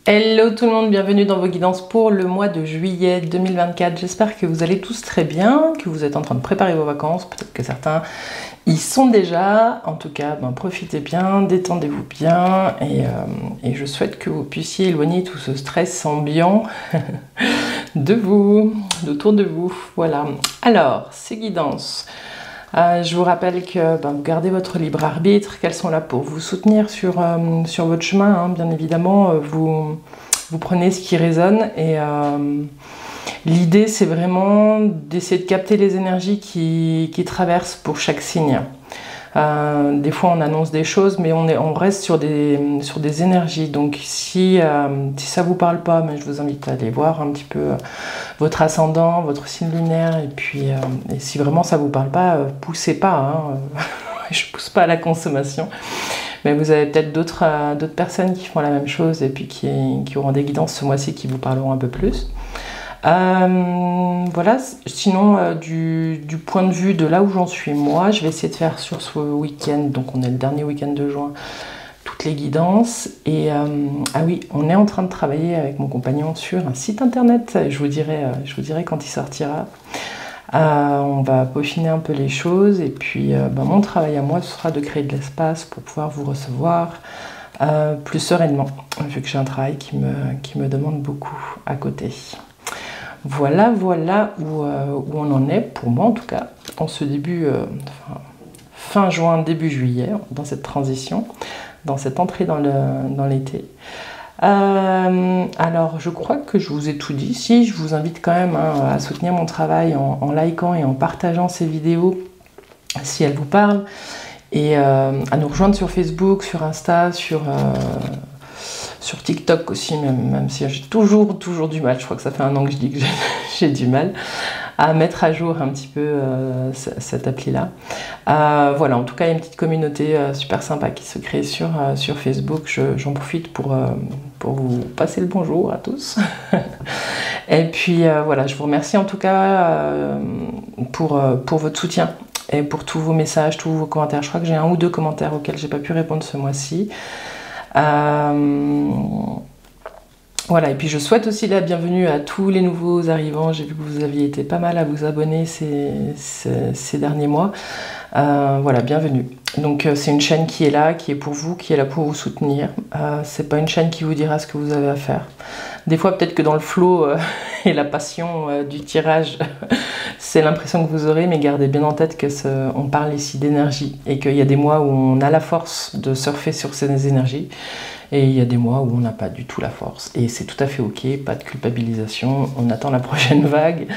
Hello tout le monde, bienvenue dans vos guidances pour le mois de juillet 2024. J'espère que vous allez tous très bien, que vous êtes en train de préparer vos vacances. Peut-être que certains y sont déjà. En tout cas, profitez bien, détendez-vous bien et je souhaite que vous puissiez éloigner tout ce stress ambiant de vous, autour de vous. Voilà. Alors, ces guidances. Je vous rappelle que vous gardez votre libre arbitre, qu'elles sont là pour vous soutenir sur votre chemin. Hein. Bien évidemment, vous prenez ce qui résonne et l'idée c'est vraiment d'essayer de capter les énergies qui traversent pour chaque signe. Des fois on annonce des choses mais on reste sur des énergies, donc si ça vous parle pas, je vous invite à aller voir un petit peu votre ascendant, votre signe lunaire, et puis et si vraiment ça vous parle pas, poussez pas, hein. Je pousse pas à la consommation, mais vous avez peut-être d'autres personnes qui font la même chose et puis qui auront des guidances ce mois-ci qui vous parleront un peu plus. Voilà, sinon du point de vue de là où j'en suis moi, je vais essayer de faire sur ce week-end, donc on est le dernier week-end de juin, toutes les guidances. Et ah oui, on est en train de travailler avec mon compagnon sur un site internet, je vous dirai quand il sortira. On va peaufiner un peu les choses et puis mon travail à moi ce sera de créer de l'espace pour pouvoir vous recevoir plus sereinement, vu que j'ai un travail qui me demande beaucoup à côté. Voilà où on en est, pour moi en tout cas, en ce début, fin juin, début juillet, dans cette transition, dans cette entrée dans l'été. Alors, je crois que je vous ai tout dit. Si, je vous invite quand même à soutenir mon travail en likant et en partageant ces vidéos, si elles vous parlent, et à nous rejoindre sur Facebook, sur Insta, sur TikTok aussi, même si j'ai toujours du mal, je crois que ça fait un an que je dis que j'ai du mal à mettre à jour un petit peu cette appli-là. Voilà, en tout cas, il y a une petite communauté super sympa qui se crée sur Facebook. J'en profite pour vous passer le bonjour à tous. Et puis voilà, je vous remercie en tout cas pour votre soutien et pour tous vos messages, tous vos commentaires. Je crois que j'ai 1 ou 2 commentaires auxquels j'ai pas pu répondre ce mois-ci. Voilà, et puis je souhaite aussi la bienvenue à tous les nouveaux arrivants. J'ai vu que vous aviez été pas mal à vous abonner ces derniers mois. Voilà, bienvenue. Donc c'est une chaîne qui est là, qui est pour vous, qui est là pour vous soutenir. C'est pas une chaîne qui vous dira ce que vous avez à faire. Des fois peut-être que dans le flow et la passion du tirage, c'est l'impression que vous aurez, mais gardez bien en tête que on parle ici d'énergie et qu'il y a des mois où on a la force de surfer sur ces énergies. Et il y a des mois où on n'a pas du tout la force. Et c'est tout à fait ok, pas de culpabilisation. On attend la prochaine vague,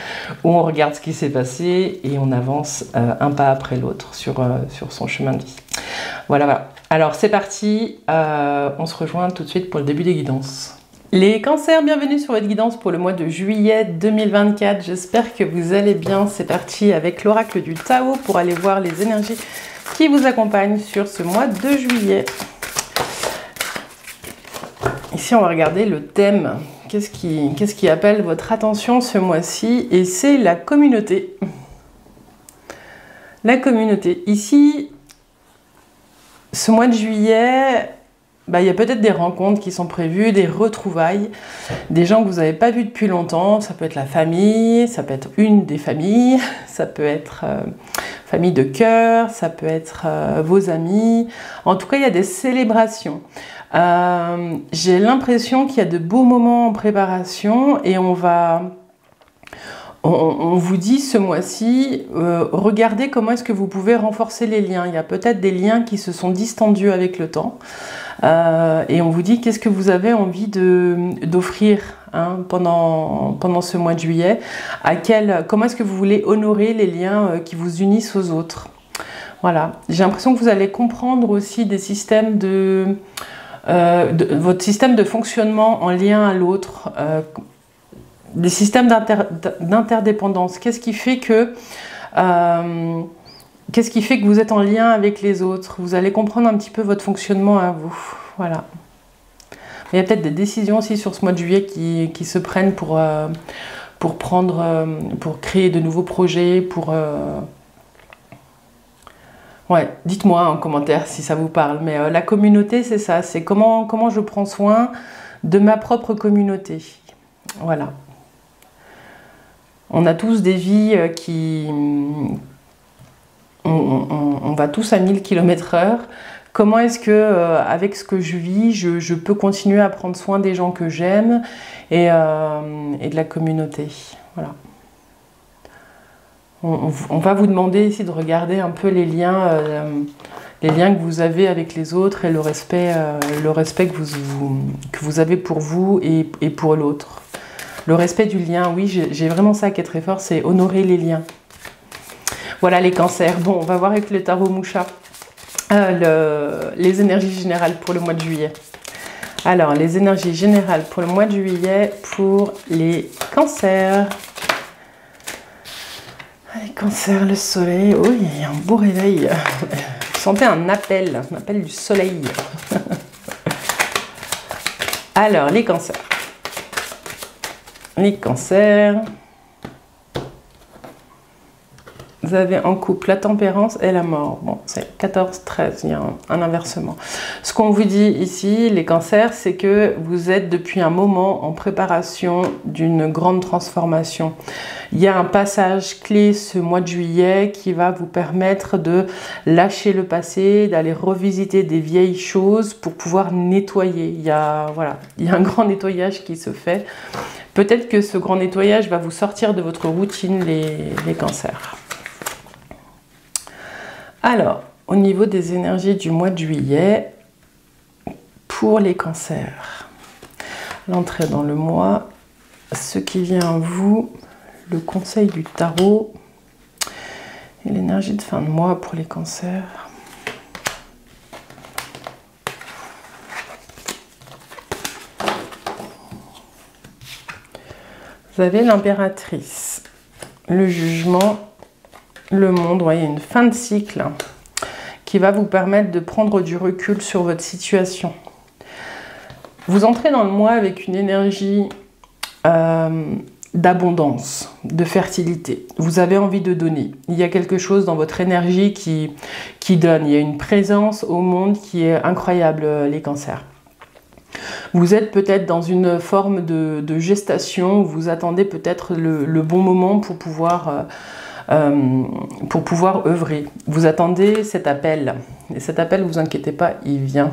où on regarde ce qui s'est passé et on avance un pas après l'autre sur son chemin de vie. Voilà. Alors c'est parti, on se rejoint tout de suite pour le début des guidances. Les cancers, bienvenue sur votre guidance pour le mois de juillet 2024. J'espère que vous allez bien. C'est parti avec l'oracle du Tao pour aller voir les énergies qui vous accompagnent sur ce mois de juillet. Ici, on va regarder le thème. Qu'est-ce qui appelle votre attention ce mois-ci? Et c'est la communauté. La communauté. Ici, ce mois de juillet, il y a peut-être des rencontres qui sont prévues, des retrouvailles, des gens que vous n'avez pas vus depuis longtemps. Ça peut être la famille, ça peut être une des familles, ça peut être famille de cœur, ça peut être vos amis. En tout cas, il y a des célébrations. J'ai l'impression qu'il y a de beaux moments en préparation et on vous dit ce mois-ci, regardez comment est-ce que vous pouvez renforcer les liens. Il y a peut-être des liens qui se sont distendus avec le temps et on vous dit qu'est-ce que vous avez envie d'offrir pendant ce mois de juillet, comment est-ce que vous voulez honorer les liens qui vous unissent aux autres. Voilà, j'ai l'impression que vous allez comprendre aussi des systèmes votre système de fonctionnement en lien à l'autre, des systèmes d'interdépendance. Qu'est-ce qui fait que vous êtes en lien avec les autres? Vous allez comprendre un petit peu votre fonctionnement à vous. Voilà. Il y a peut-être des décisions aussi sur ce mois de juillet qui se prennent pour créer de nouveaux projets, Ouais, dites-moi en commentaire si ça vous parle, mais la communauté, c'est ça, c'est comment je prends soin de ma propre communauté. Voilà. On a tous des vies qui... On va tous à 1000 km/h. Comment est-ce que, avec ce que je vis, je peux continuer à prendre soin des gens que j'aime et de la communauté. Voilà. On va vous demander ici de regarder un peu les liens que vous avez avec les autres et le respect que vous avez pour vous et pour l'autre. Le respect du lien, oui, j'ai vraiment ça qui est très fort, c'est honorer les liens. Voilà les cancers. Bon, on va voir avec le tarot Moucha les énergies générales pour le mois de juillet. Alors, les énergies générales pour le mois de juillet pour les cancers. Les cancers, le soleil. Oui, il y a un beau réveil. Vous sentez un appel du soleil. Alors, les cancers. Les cancers. Vous avez en couple la tempérance et la mort. Bon, c'est 14-13, il y a un inversement. Ce qu'on vous dit ici, les cancers, c'est que vous êtes depuis un moment en préparation d'une grande transformation. Il y a un passage clé ce mois de juillet qui va vous permettre de lâcher le passé, d'aller revisiter des vieilles choses pour pouvoir nettoyer. Il y a un grand nettoyage qui se fait. Peut-être que ce grand nettoyage va vous sortir de votre routine, les cancers. Alors, au niveau des énergies du mois de juillet, pour les cancers, l'entrée dans le mois, ce qui vient à vous, le conseil du tarot et l'énergie de fin de mois pour les cancers. Vous avez l'impératrice, le jugement, le monde, voyez, une fin de cycle qui va vous permettre de prendre du recul sur votre situation. Vous entrez dans le mois avec une énergie d'abondance, de fertilité. Vous avez envie de donner. Il y a quelque chose dans votre énergie qui donne. Il y a une présence au monde qui est incroyable, les cancers. Vous êtes peut-être dans une forme de gestation où vous attendez peut-être le bon moment pour pouvoir œuvrer. Vous attendez cet appel. Et cet appel, vous inquiétez pas, il vient.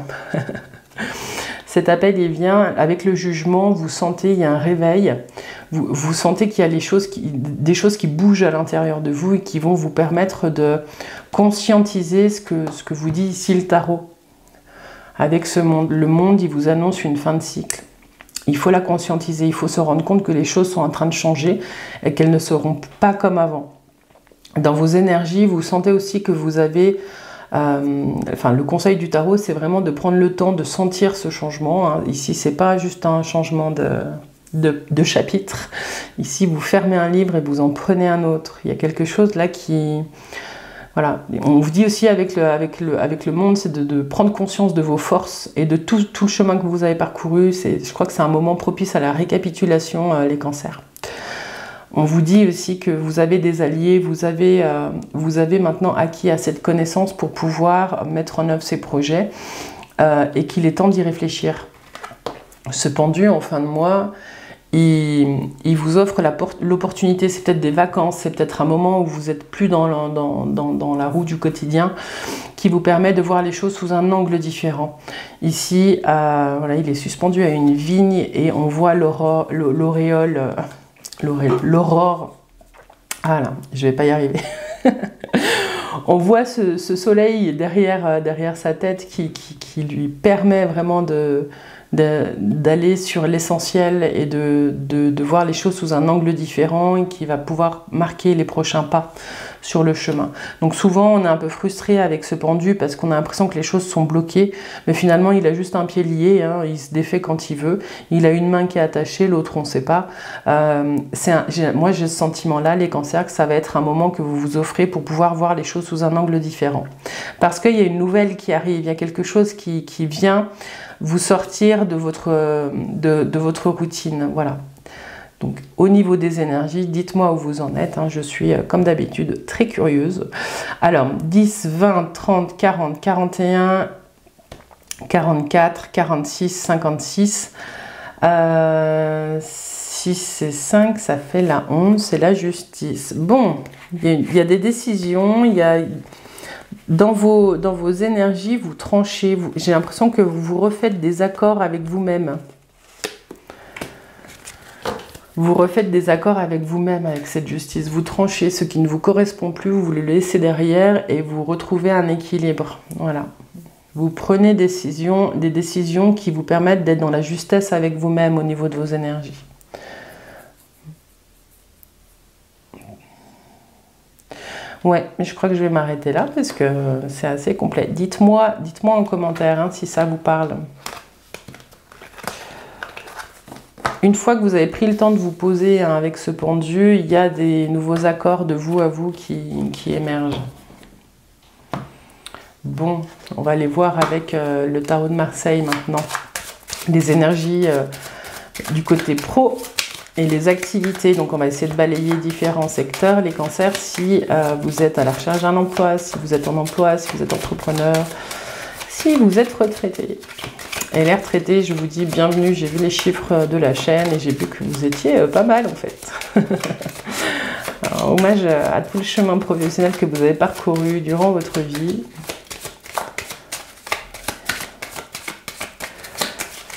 Cet appel, il vient avec le jugement. Vous sentez, il y a un réveil. Vous sentez qu'il y a des choses qui bougent à l'intérieur de vous et qui vont vous permettre de conscientiser ce que vous dit ici le tarot. Avec ce monde, le monde, il vous annonce une fin de cycle. Il faut la conscientiser, il faut se rendre compte que les choses sont en train de changer et qu'elles ne seront pas comme avant. Dans vos énergies, vous sentez aussi que vous avez... le conseil du tarot, c'est vraiment de prendre le temps de sentir ce changement. Hein. Ici, c'est pas juste un changement de chapitre. Ici, vous fermez un livre et vous en prenez un autre. Il y a quelque chose là qui... Voilà. On vous dit aussi avec le monde, c'est de prendre conscience de vos forces et de tout le chemin que vous avez parcouru. Je crois que c'est un moment propice à la récapitulation, les cancers. On vous dit aussi que vous avez des alliés, vous avez maintenant acquis assez de connaissances pour pouvoir mettre en œuvre ces projets et qu'il est temps d'y réfléchir. Ce pendu, en fin de mois, il vous offre l'opportunité, c'est peut-être des vacances, c'est peut-être un moment où vous n'êtes plus dans la roue du quotidien, qui vous permet de voir les choses sous un angle différent. Ici, voilà, il est suspendu à une vigne et on voit l'auréole... L'aurore, voilà, je vais pas y arriver. On voit ce soleil derrière sa tête qui lui permet vraiment d'aller sur l'essentiel et de voir les choses sous un angle différent et qui va pouvoir marquer les prochains pas sur le chemin. Donc souvent on est un peu frustré avec ce pendu parce qu'on a l'impression que les choses sont bloquées, mais finalement il a juste un pied lié, hein, il se défait quand il veut, il a une main qui est attachée, l'autre on ne sait pas. Moi j'ai ce sentiment là, les cancers, que ça va être un moment que vous vous offrez pour pouvoir voir les choses sous un angle différent. Parce qu'il y a une nouvelle qui arrive, il y a quelque chose qui vient vous sortir de votre routine, voilà. Donc, au niveau des énergies, dites-moi où vous en êtes. Hein, je suis, comme d'habitude, très curieuse. Alors, 10, 20, 30, 40, 41, 44, 46, 56. 6 et 5, ça fait la 11, c'est la justice. Bon, il y a des décisions, dans vos énergies, vous tranchez. J'ai l'impression que vous vous refaites des accords avec vous-même. Vous refaites des accords avec vous-même, avec cette justice. Vous tranchez ce qui ne vous correspond plus, vous le laissez derrière et vous retrouvez un équilibre. Voilà. Vous prenez des décisions qui vous permettent d'être dans la justesse avec vous-même au niveau de vos énergies. Ouais, mais je crois que je vais m'arrêter là parce que c'est assez complet. Dites-moi en commentaire hein, si ça vous parle. Une fois que vous avez pris le temps de vous poser hein, avec ce pendu, il y a des nouveaux accords de vous à vous qui émergent. Bon, on va aller voir avec le tarot de Marseille maintenant. Les énergies du côté pro et les activités. Donc on va essayer de balayer différents secteurs. Les cancers, si vous êtes à la recherche d'un emploi, si vous êtes en emploi, si vous êtes entrepreneur, si vous êtes retraité. Et les retraités, je vous dis bienvenue, j'ai vu les chiffres de la chaîne et j'ai vu que vous étiez pas mal en fait. Alors, hommage à tout le chemin professionnel que vous avez parcouru durant votre vie.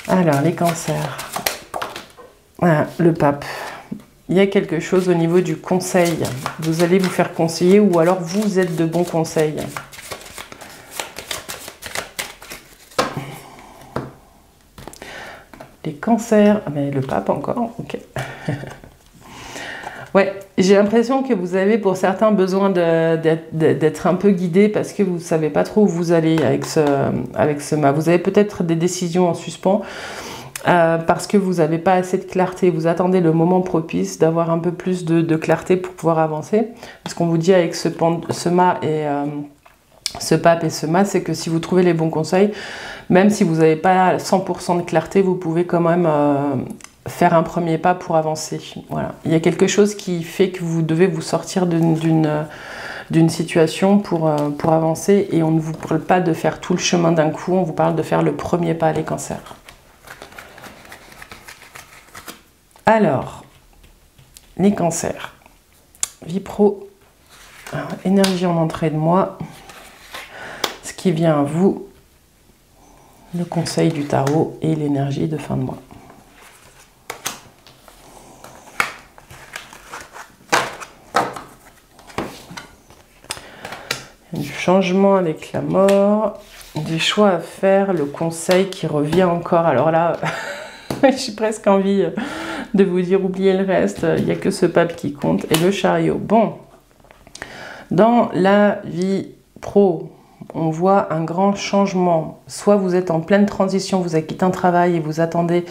Alors, les cancers. Voilà, le pape. Il y a quelque chose au niveau du conseil. Vous allez vous faire conseiller ou alors vous êtes de bons conseils. Les cancers, mais le pape encore, ok. Ouais, j'ai l'impression que vous avez pour certains besoin d'être un peu guidé parce que vous ne savez pas trop où vous allez avec ce mât. Vous avez peut-être des décisions en suspens parce que vous n'avez pas assez de clarté. Vous attendez le moment propice d'avoir un peu plus de clarté pour pouvoir avancer. Ce qu'on vous dit avec ce mât et ce pape et ce mât, c'est que si vous trouvez les bons conseils, même si vous n'avez pas 100% de clarté, vous pouvez quand même faire un premier pas pour avancer. Voilà. Il y a quelque chose qui fait que vous devez vous sortir d'une situation pour avancer et on ne vous parle pas de faire tout le chemin d'un coup, on vous parle de faire le premier pas, les cancers. Alors, les cancers. Vie pro, alors, énergie en entrée de mois, ce qui vient à vous, le conseil du tarot et l'énergie de fin de mois. Il y a du changement avec la mort, des choix à faire, le conseil qui revient encore. Alors là, j'ai presque envie de vous dire oubliez le reste, il n'y a que ce pape qui compte et le chariot. Bon, dans la vie pro, on voit un grand changement. Soit vous êtes en pleine transition, vous avez quitté un travail et vous attendez,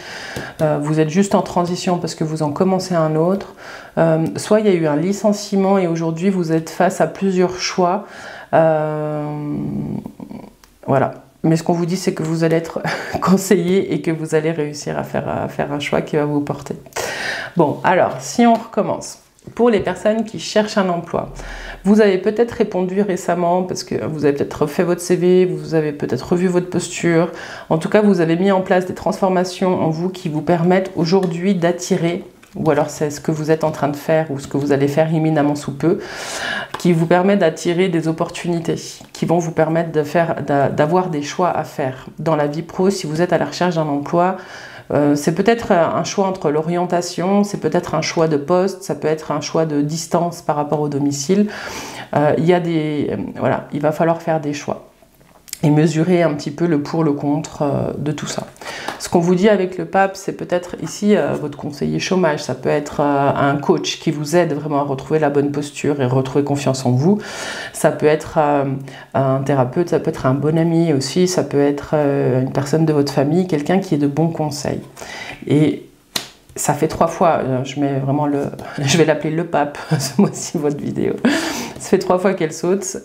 vous êtes juste en transition parce que vous en commencez un autre. Soit il y a eu un licenciement et aujourd'hui vous êtes face à plusieurs choix. Voilà. Mais ce qu'on vous dit, c'est que vous allez être conseillé et que vous allez réussir à faire un choix qui va vous porter. Bon, alors, si on recommence. Pour les personnes qui cherchent un emploi, vous avez peut-être répondu récemment parce que vous avez peut-être refait votre CV, vous avez peut-être revu votre posture. En tout cas, vous avez mis en place des transformations en vous qui vous permettent aujourd'hui d'attirer, ou alors c'est ce que vous êtes en train de faire ou ce que vous allez faire imminemment sous peu, qui vous permet d'attirer des opportunités, qui vont vous permettre d'avoir des choix à faire. Dans la vie pro, si vous êtes à la recherche d'un emploi, c'est peut-être un choix entre l'orientation, c'est peut-être un choix de poste, ça peut être un choix de distance par rapport au domicile. Voilà, il va falloir faire des choix et mesurer un petit peu le pour, le contre de tout ça. Ce qu'on vous dit avec le pape, c'est peut-être ici votre conseiller chômage, ça peut être un coach qui vous aide vraiment à retrouver la bonne posture et retrouver confiance en vous. Ça peut être un thérapeute, ça peut être un bon ami aussi, ça peut être une personne de votre famille, quelqu'un qui est de bons conseils. Et ça fait 3 fois, je mets vraiment je vais l'appeler le pape, ce mois-ci, votre vidéo. Ça fait 3 fois qu'elle saute.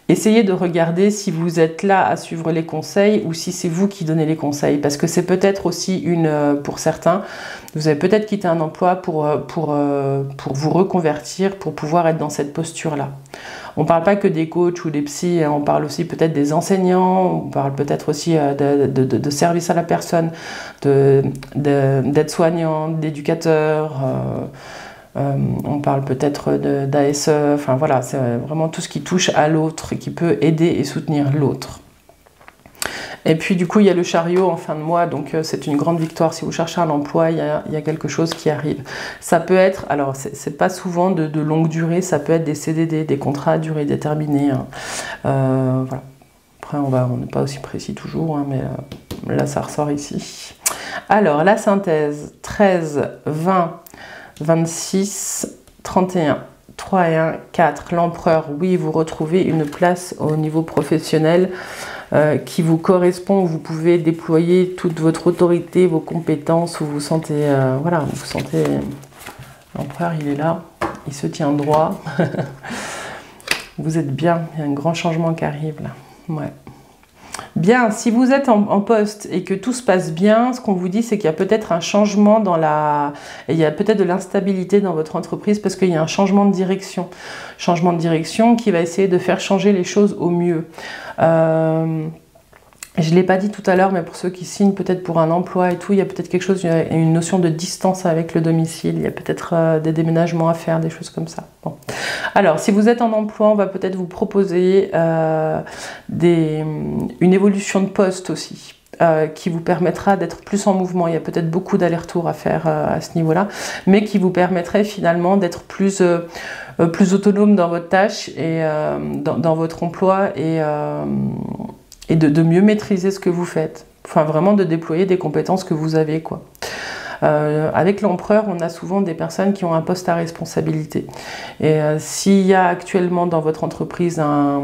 Essayez de regarder si vous êtes là à suivre les conseils ou si c'est vous qui donnez les conseils. Parce que c'est peut-être aussi pour certains, vous avez peut-être quitté un emploi pour vous reconvertir, pour pouvoir être dans cette posture-là. On ne parle pas que des coachs ou des psys, hein, on parle aussi peut-être des enseignants, on parle peut-être aussi de service à la personne, d'aide-soignants, d'éducateurs, on parle peut-être d'ASE, enfin voilà, c'est vraiment tout ce qui touche à l'autre et qui peut aider et soutenir l'autre. Et puis du coup, il y a le chariot en fin de mois, donc c'est une grande victoire. Si vous cherchez un emploi, il y a quelque chose qui arrive. Ça peut être, alors c'est pas souvent de longue durée, ça peut être des CDD, des contrats à durée déterminée. Hein. Voilà. Après, on n'est pas aussi précis toujours, hein, mais là, ça ressort ici. Alors, la synthèse, 13, 20, 26, 31. 3 et 1, 4. L'empereur, oui, vous retrouvez une place au niveau professionnel qui vous correspond, où vous pouvez déployer toute votre autorité, vos compétences, où vous sentez, voilà, vous sentez, l'empereur, il est là, il se tient droit. Vous êtes bien, il y a un grand changement qui arrive là. Ouais. Bien, si vous êtes en poste et que tout se passe bien, ce qu'on vous dit, c'est qu'il y a peut-être un changement dans la... Il y a peut-être de l'instabilité dans votre entreprise parce qu'il y a un changement de direction. Changement de direction qui va essayer de faire changer les choses au mieux. Je ne l'ai pas dit tout à l'heure, mais pour ceux qui signent peut-être pour un emploi et tout, il y a peut-être quelque chose, il y a une notion de distance avec le domicile, il y a peut-être des déménagements à faire, des choses comme ça. Bon. Alors, si vous êtes en emploi, on va peut-être vous proposer une évolution de poste aussi. Qui vous permettra d'être plus en mouvement. Il y a peut-être beaucoup d'allers-retours à faire à ce niveau-là, mais qui vous permettrait finalement d'être plus autonome dans votre tâche et dans votre emploi et de mieux maîtriser ce que vous faites. Enfin, vraiment de déployer des compétences que vous avez, quoi. Avec l'empereur, on a souvent des personnes qui ont un poste à responsabilité. Et s'il y a actuellement dans votre entreprise un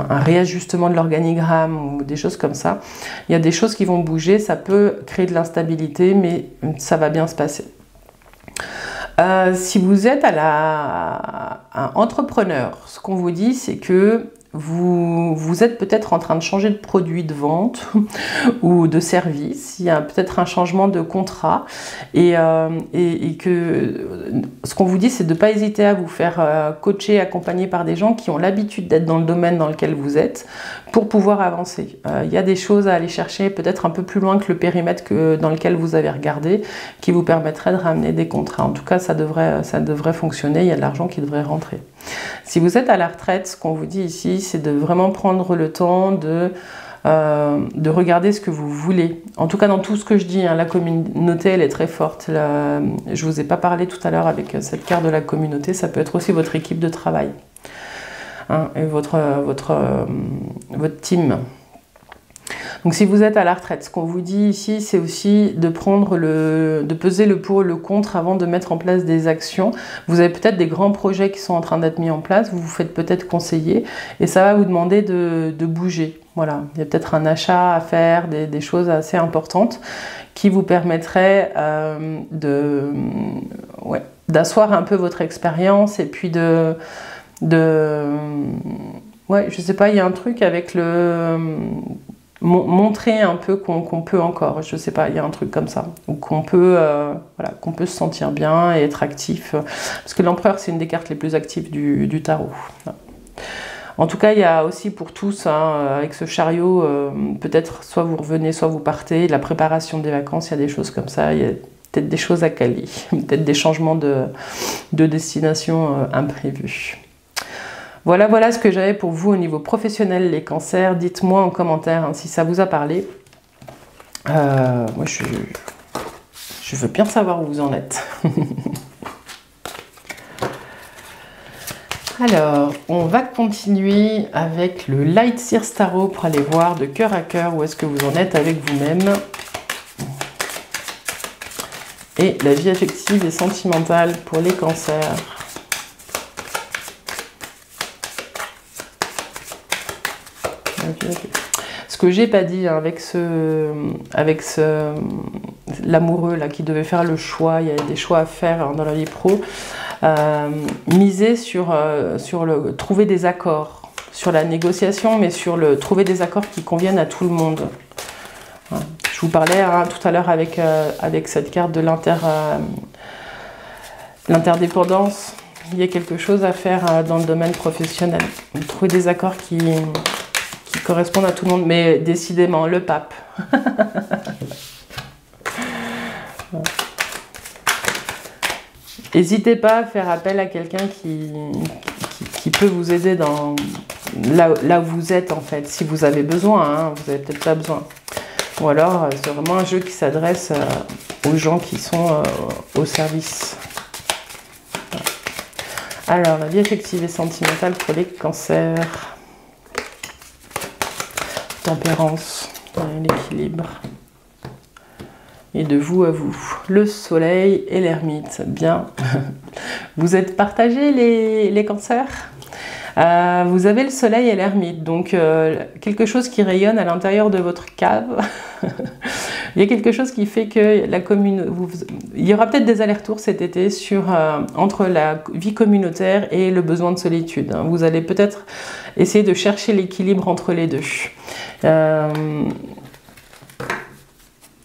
réajustement de l'organigramme ou des choses comme ça, il y a des choses qui vont bouger, ça peut créer de l'instabilité, mais ça va bien se passer. Si vous êtes un entrepreneur, ce qu'on vous dit, c'est que vous êtes peut-être en train de changer de produit de vente ou de service, il y a peut-être un changement de contrat et que ce qu'on vous dit, c'est de ne pas hésiter à vous faire coacher, accompagner par des gens qui ont l'habitude d'être dans le domaine dans lequel vous êtes pour pouvoir avancer. Il y a des choses à aller chercher peut-être un peu plus loin que le périmètre dans lequel vous avez regardé qui vous permettrait de ramener des contrats. En tout cas, ça devrait fonctionner, il y a de l'argent qui devrait rentrer. Si vous êtes à la retraite, ce qu'on vous dit ici, c'est de vraiment prendre le temps de regarder ce que vous voulez. En tout cas, dans tout ce que je dis, hein, la communauté, elle est très forte. Je ne vous ai pas parlé tout à l'heure avec cette carte de la communauté, ça peut être aussi votre équipe de travail, hein, et votre team. Donc si vous êtes à la retraite, ce qu'on vous dit ici, c'est aussi de peser le pour et le contre avant de mettre en place des actions. Vous avez peut-être des grands projets qui sont en train d'être mis en place, vous vous faites peut-être conseiller et ça va vous demander de bouger. Voilà, il y a peut-être un achat à faire, des choses assez importantes qui vous permettraient d'asseoir un peu votre expérience et puis ouais, je sais pas, il y a un truc avec montrer un peu qu'on peut encore, je sais pas, il y a un truc comme ça, ou qu'on peut, voilà, qu'on peut se sentir bien et être actif, parce que l'empereur, c'est une des cartes les plus actives du tarot. Voilà. En tout cas, il y a aussi pour tous, hein, avec ce chariot, peut-être soit vous revenez, soit vous partez, la préparation des vacances, il y a des choses comme ça, il y a peut-être des choses à caler, peut-être des changements de destination imprévus. Voilà ce que j'avais pour vous au niveau professionnel, les cancers. Dites-moi en commentaire, hein, si ça vous a parlé. Moi, je veux bien savoir où vous en êtes. Alors, on va continuer avec le Light Seers Tarot pour aller voir de cœur à cœur où est-ce que vous en êtes avec vous-même. Et la vie affective et sentimentale pour les cancers. Ce que j'ai pas dit, hein, avec l'amoureux là qui devait faire le choix, il y a des choix à faire, hein, dans la vie pro, miser sur trouver des accords, sur la négociation, mais sur trouver des accords qui conviennent à tout le monde. Je vous parlais, hein, tout à l'heure avec cette carte de l'interdépendance. il y a quelque chose à faire dans le domaine professionnel. Trouver des accords qui correspondent à tout le monde, mais décidément, le pape. N'hésitez pas à faire appel à quelqu'un qui peut vous aider dans là où vous êtes en fait, si vous avez besoin, hein, vous n'avez peut-être pas besoin. Ou alors c'est vraiment un jeu qui s'adresse aux gens qui sont au service. Alors, la vie affective et sentimentale pour les cancers. Tempérance, l'équilibre. Et de vous à vous. Le soleil et l'ermite. Bien. Vous êtes partagés les cancers. Vous avez le soleil et l'ermite. Donc, quelque chose qui rayonne à l'intérieur de votre cave. Il y a quelque chose qui fait que la il y aura peut-être des allers-retours cet été entre la vie communautaire et le besoin de solitude. Vous allez peut-être essayer de chercher l'équilibre entre les deux.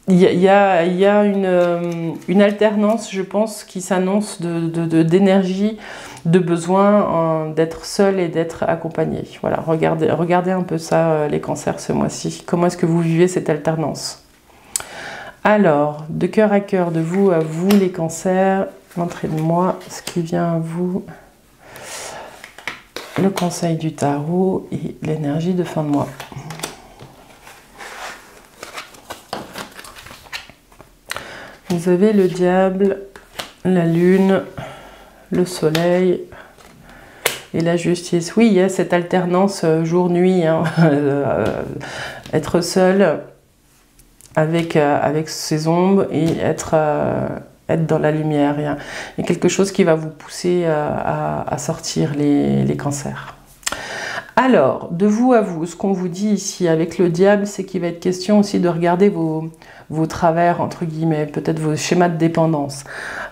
Il y a une alternance, je pense, qui s'annonce d'énergie, de besoin d'être seul et d'être accompagné. Voilà, regardez un peu ça, les cancers, ce mois-ci. Comment est-ce que vous vivez cette alternance? Alors, de cœur à cœur, de vous à vous, les cancers, montrez-moi ce qui vient à vous. Le conseil du tarot et l'énergie de fin de mois. Vous avez le diable, la lune, le soleil et la justice. Oui, il y a cette alternance jour-nuit, hein. Être seul avec ses ombres et être dans la lumière. Il y a quelque chose qui va vous pousser à sortir les cancers. Alors, de vous à vous, ce qu'on vous dit ici avec le diable, c'est qu'il va être question aussi de regarder vos travers, entre guillemets, peut-être vos schémas de dépendance.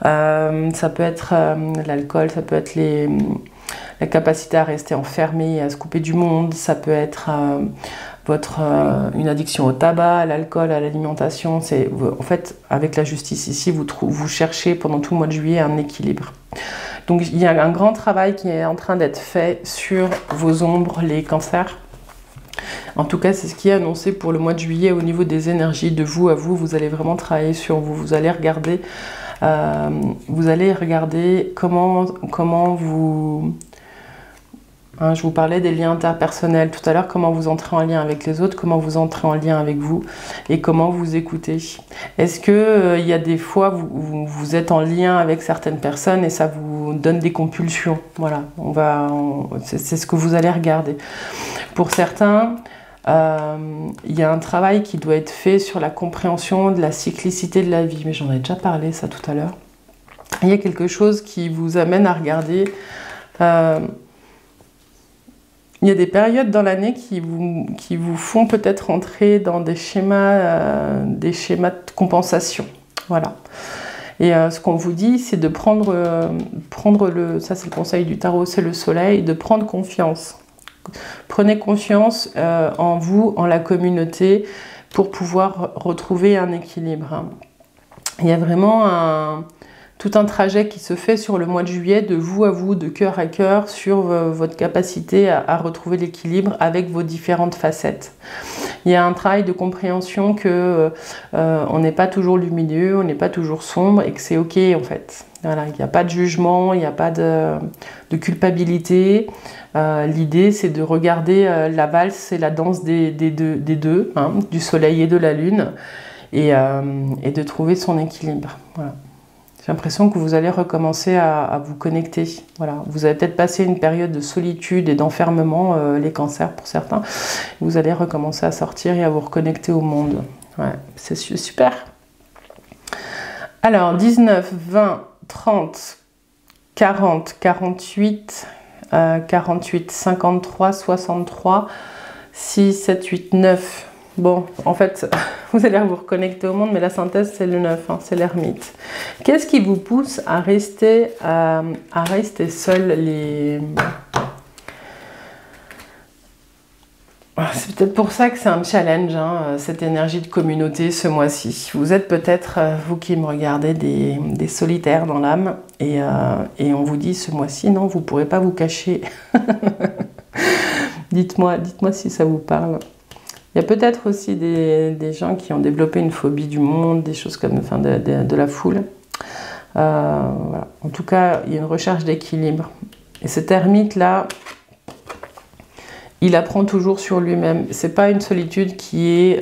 Ça peut être l'alcool, ça peut être la capacité à rester enfermé, à se couper du monde, ça peut être une addiction au tabac, à l'alcool, à l'alimentation. En fait, avec la justice ici, vous cherchez pendant tout le mois de juillet un équilibre. Donc il y a un grand travail qui est en train d'être fait sur vos ombres, les cancers. En tout cas, c'est ce qui est annoncé pour le mois de juillet au niveau des énergies. De vous à vous, vous allez vraiment travailler sur vous. Vous allez regarder comment vous... Hein, je vous parlais des liens interpersonnels tout à l'heure, comment vous entrez en lien avec les autres, comment vous entrez en lien avec vous et comment vous écoutez. Est-ce que il y a des fois où vous êtes en lien avec certaines personnes et ça vous donne des compulsions? Voilà, c'est ce que vous allez regarder. Pour certains, il y a un travail qui doit être fait sur la compréhension de la cyclicité de la vie, mais j'en ai déjà parlé ça tout à l'heure. Il y a quelque chose qui vous amène à regarder... il y a des périodes dans l'année qui vous font peut-être entrer dans des schémas de compensation. Voilà. Et ce qu'on vous dit, c'est de prendre ça c'est le conseil du tarot, c'est le soleil, de prendre confiance. Prenez confiance en vous, en la communauté, pour pouvoir retrouver un équilibre. Il y a vraiment tout un trajet qui se fait sur le mois de juillet, de vous à vous, de cœur à cœur, sur votre capacité à retrouver l'équilibre avec vos différentes facettes. Il y a un travail de compréhension que on n'est pas toujours lumineux, on n'est pas toujours sombre et que c'est ok en fait. Voilà, il n'y a pas de jugement, il n'y a pas de culpabilité. L'idée c'est de regarder la valse et la danse des deux, hein, du soleil et de la lune, et de trouver son équilibre. Voilà. J'ai l'impression que vous allez recommencer à vous connecter. Voilà. Vous avez peut-être passé une période de solitude et d'enfermement, les cancers pour certains. Vous allez recommencer à sortir et à vous reconnecter au monde. Ouais, c'est super. Alors, 19, 20, 30, 40, 48, 48, 53, 63, 6, 7, 8, 9... Bon, en fait, vous allez vous reconnecter au monde, mais la synthèse, c'est le 9, hein, c'est l'ermite. Qu'est-ce qui vous pousse à rester seul C'est peut-être pour ça que c'est un challenge, hein, cette énergie de communauté ce mois-ci. Vous êtes peut-être, vous qui me regardez, des solitaires dans l'âme, et on vous dit ce mois-ci, non, vous ne pourrez pas vous cacher. Dites-moi si ça vous parle. Il y a peut-être aussi des gens qui ont développé une phobie du monde, des choses comme enfin, de la foule. Voilà. En tout cas, il y a une recherche d'équilibre. Et cet ermite-là, il apprend toujours sur lui-même. C'est pas une solitude qui est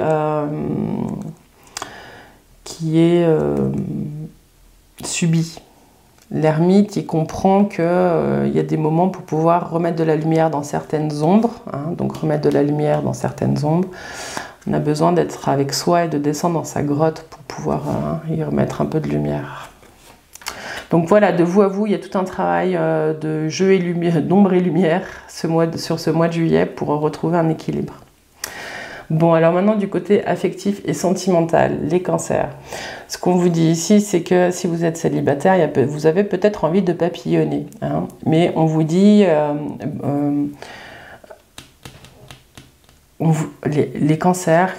subie. L'ermite, il comprend qu'il y a des moments pour pouvoir remettre de la lumière dans certaines ombres. Hein, donc remettre de la lumière dans certaines ombres. On a besoin d'être avec soi et de descendre dans sa grotte pour pouvoir y remettre un peu de lumière. Donc voilà, de vous à vous, il y a tout un travail de jeu et lumière, d'ombre et lumière sur ce mois de juillet pour retrouver un équilibre. Bon, alors maintenant du côté affectif et sentimental, les cancers. Ce qu'on vous dit ici, c'est que si vous êtes célibataire, vous avez peut-être envie de papillonner. Hein, mais on vous dit... les cancers,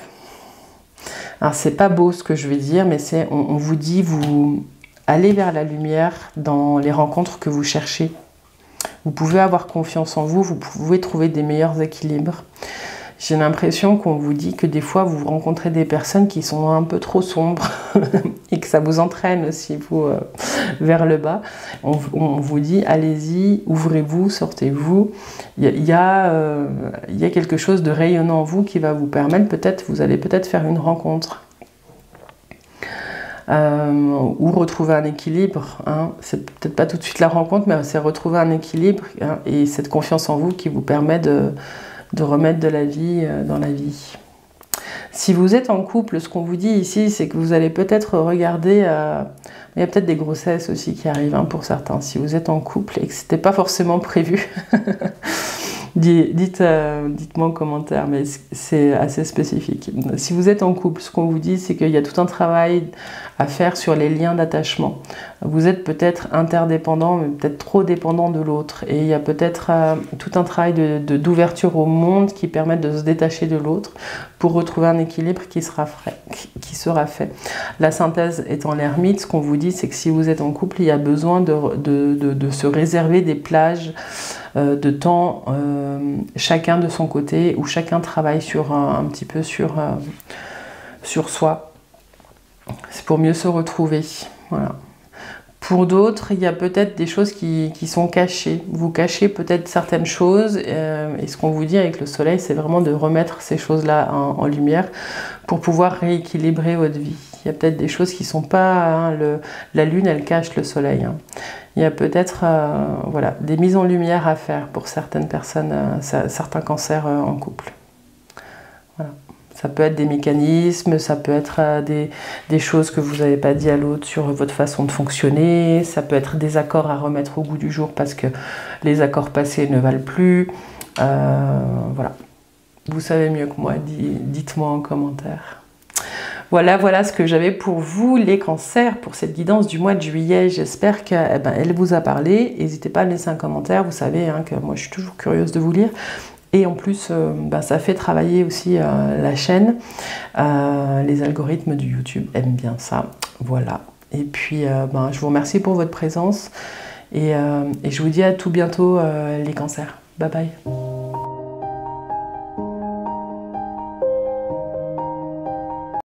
alors c'est pas beau ce que je vais dire, mais on vous dit, vous allez vers la lumière dans les rencontres que vous cherchez. Vous pouvez avoir confiance en vous, vous pouvez trouver des meilleurs équilibres. J'ai l'impression qu'on vous dit que des fois vous rencontrez des personnes qui sont un peu trop sombres et que ça vous entraîne aussi vous vers le bas. On vous dit allez-y, ouvrez-vous, sortez-vous. Il y a quelque chose de rayonnant en vous qui va vous permettre, vous allez peut-être faire une rencontre. Ou retrouver un équilibre. Hein. C'est peut-être pas tout de suite la rencontre, mais c'est retrouver un équilibre hein, et cette confiance en vous qui vous permet de remettre de la vie dans la vie. Si vous êtes en couple, ce qu'on vous dit ici, c'est que vous allez peut-être regarder... il y a peut-être des grossesses aussi qui arrivent hein, pour certains. Si vous êtes en couple et que ce n'était pas forcément prévu, dites-moi en commentaire, mais c'est assez spécifique. Si vous êtes en couple, ce qu'on vous dit, c'est qu'il y a tout un travail à faire sur les liens d'attachement. Vous êtes peut-être interdépendant, mais peut-être trop dépendant de l'autre. Et il y a peut-être tout un travail d'ouverture au monde qui permet de se détacher de l'autre pour retrouver un équilibre qui sera fait. La synthèse étant l'ermite, ce qu'on vous dit, c'est que si vous êtes en couple, il y a besoin de se réserver des plages de temps, chacun de son côté, où chacun travaille un petit peu sur soi. C'est pour mieux se retrouver. Voilà. Pour d'autres, il y a peut-être des choses qui sont cachées. Vous cachez peut-être certaines choses et ce qu'on vous dit avec le soleil, c'est vraiment de remettre ces choses-là en lumière pour pouvoir rééquilibrer votre vie. Il y a peut-être des choses qui ne sont pas... Hein, la lune, elle cache le soleil. Hein. Il y a peut-être voilà, des mises en lumière à faire pour certaines personnes, certains cancers en couple. Voilà. Ça peut être des mécanismes, ça peut être des choses que vous n'avez pas dit à l'autre sur votre façon de fonctionner, ça peut être des accords à remettre au goût du jour parce que les accords passés ne valent plus. Voilà. Vous savez mieux que moi, dites-moi en commentaire. Voilà ce que j'avais pour vous, les cancers, pour cette guidance du mois de juillet. J'espère qu'elle vous a parlé. N'hésitez pas à me laisser un commentaire. Vous savez hein, que moi, je suis toujours curieuse de vous lire. Et en plus, ça fait travailler aussi la chaîne. Les algorithmes du YouTube aiment bien ça. Voilà. Et puis, je vous remercie pour votre présence. Et je vous dis à tout bientôt, les cancers. Bye bye.